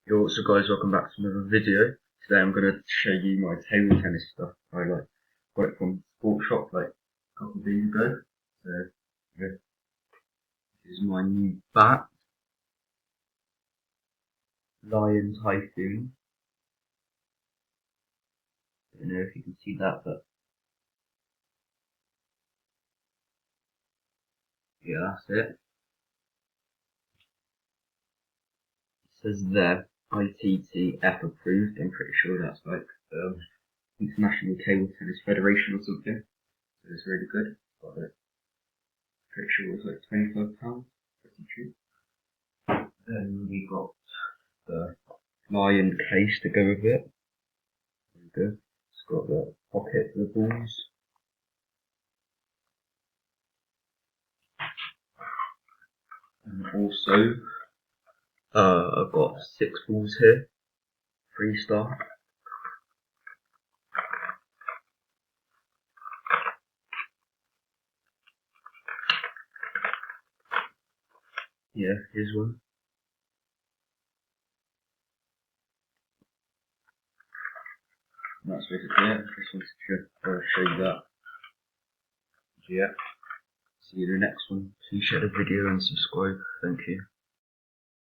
Yo, what's up guys, welcome back to another video. Today I'm going to show you my table tennis stuff. I got it from Sport Shop like a couple of days ago. So yeah, this is my new bat, Lion Typhoon. I don't know if you can see that, but yeah, that's it. It says there, ITTF approved. I'm pretty sure that's like International Table Tennis Federation or something. So it's really good. Got it. Pretty sure it was like £25. Pretty cheap. Then we got the Lion case to go with it. Very good. It's got the pocket for the balls. And also, I've got 6 balls here. 3-star. Yeah, here's one. That's basically it. Just wanted to show you that. Yeah. See you in the next one. Please share the video and subscribe. Thank you.